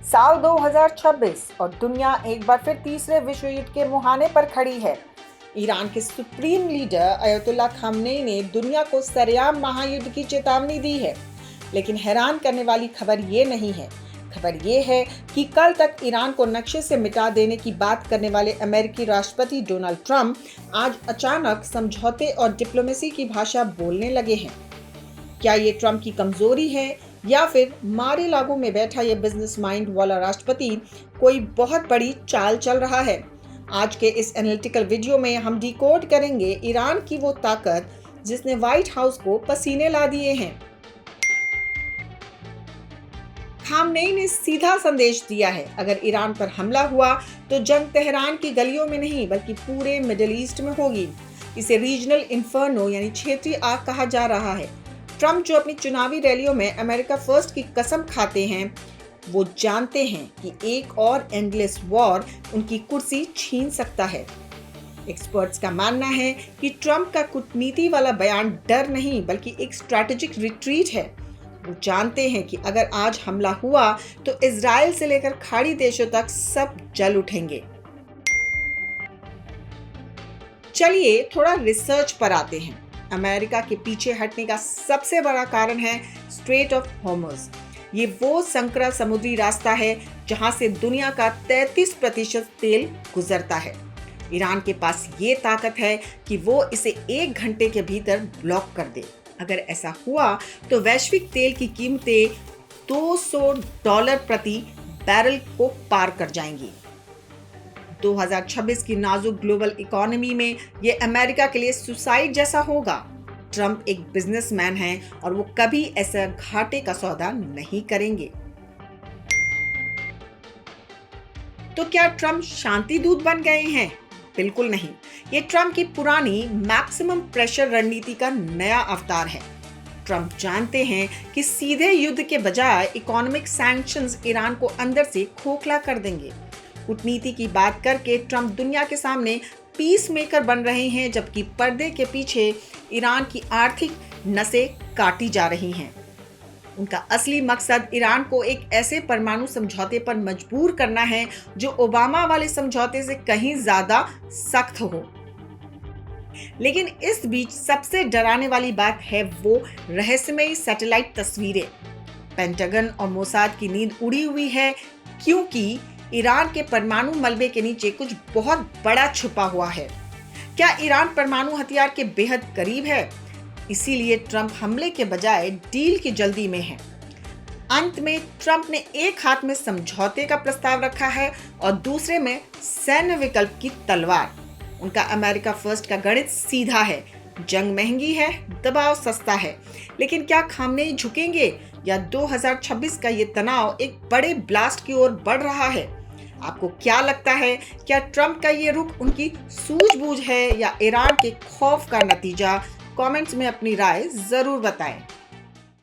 साल 2026 और दुनिया एक बार फिर तीसरे विश्व युद्ध के मुहाने पर खड़ी है। ईरान के सुप्रीम लीडर अयतुल्ला खामनेई ने दुनिया को सरेआम महायुद्ध की चेतावनी दी है। लेकिन हैरान करने वाली खबर ये नहीं है। खबर ये है कि कल तक ईरान को नक्शे से मिटा देने की बात करने वाले अमेरिकी राष्ट्रपति डोनाल्ड ट्रंप आज अचानक समझौते और डिप्लोमेसी की भाषा बोलने लगे हैं। क्या ये ट्रंप की कमजोरी है या फिर मारे लागू में बैठा ये बिजनेस माइंड वाला राष्ट्रपति कोई बहुत बड़ी चाल चल रहा है? आज के इस एनालिटिकल वीडियो में हम डिकोड करेंगे ईरान की वो ताकत जिसने व्हाइट हाउस को पसीने ला दिए हैं। खामनेई ने सीधा संदेश दिया है, अगर ईरान पर हमला हुआ तो जंग तेहरान की गलियों में नहीं बल्कि पूरे मिडिल ईस्ट में होगी। इसे रीजनल इन्फर्नो यानी क्षेत्रीय आग कहा जा रहा है। ट्रंप जो अपनी चुनावी रैलियों में अमेरिका फर्स्ट की कसम खाते हैं, वो जानते हैं कि एक और एंडलेस वॉर उनकी कुर्सी छीन सकता है। एक्सपर्ट्स का मानना है कि ट्रंप का कूटनीति वाला बयान डर नहीं बल्कि एक स्ट्रैटेजिक रिट्रीट है। वो जानते हैं कि अगर आज हमला हुआ तो इजराइल से लेकर खाड़ी देशों तक सब जल उठेंगे। चलिए थोड़ा रिसर्च पर आते हैं। अमेरिका के पीछे हटने का सबसे बड़ा कारण है स्ट्रेट ऑफ हॉर्मुज। ये वो संकरा समुद्री रास्ता है जहां से दुनिया का 33% तेल गुजरता है। ईरान के पास ये ताकत है कि वो इसे 1 घंटे के भीतर ब्लॉक कर दे। अगर ऐसा हुआ तो वैश्विक तेल की कीमतें $200 प्रति बैरल को पार कर जाएंगी। 2026 की नाजुक ग्लोबल इकोनॉमी में ये अमेरिका के लिए सुसाइड जैसा होगा। ट्रंप एक बिजनेसमैन है और वो कभी ऐसा घाटे का सौदा नहीं करेंगे। तो क्या ट्रंप शांति दूत बन गए हैं? बिल्कुल नहीं। ये ट्रंप की पुरानी मैक्सिमम प्रेशर रणनीति का नया अवतार है। ट्रंप जानते हैं कि सीधे युद्ध के बजाय इकोनॉमिक सैंक्शंस ईरान को अंदर से खोखला कर देंगे। कूटनीति की बात करके ट्रंप दुनिया के सामने पीस मेकर बन रहे हैं, जबकि पर्दे के पीछे ईरान की आर्थिक नसें काटी जा रही हैं। उनका असली मकसद ईरान को एक ऐसे परमाणु समझौते पर मजबूर करना है जो ओबामा वाले समझौते से कहीं ज्यादा सख्त हो। लेकिन इस बीच सबसे डराने वाली बात है वो रहस्यमयी सैटेलाइट तस्वीरें। पेंटागन और मोसाद की नींद उड़ी हुई है, क्योंकि ईरान के परमाणु मलबे के नीचे कुछ बहुत बड़ा छुपा हुआ है। क्या ईरान परमाणु हथियार के बेहद करीब है? इसीलिए ट्रंप हमले के बजाय डील की जल्दी में है। अंत में ट्रंप ने एक हाथ में समझौते का प्रस्ताव रखा है और दूसरे में सैन्य विकल्प की तलवार। उनका अमेरिका फर्स्ट का गणित सीधा है। जंग महंगी है, दबाव सस्ता है। लेकिन क्या खामनेई झुकेंगे या 2026 का ये तनाव एक बड़े ब्लास्ट की ओर बढ़ रहा है? आपको क्या लगता है? क्या ट्रंप का ये रुख उनकी सूझबूझ है या ईरान के खौफ का नतीजा? कमेंट्स में अपनी राय जरूर बताएं।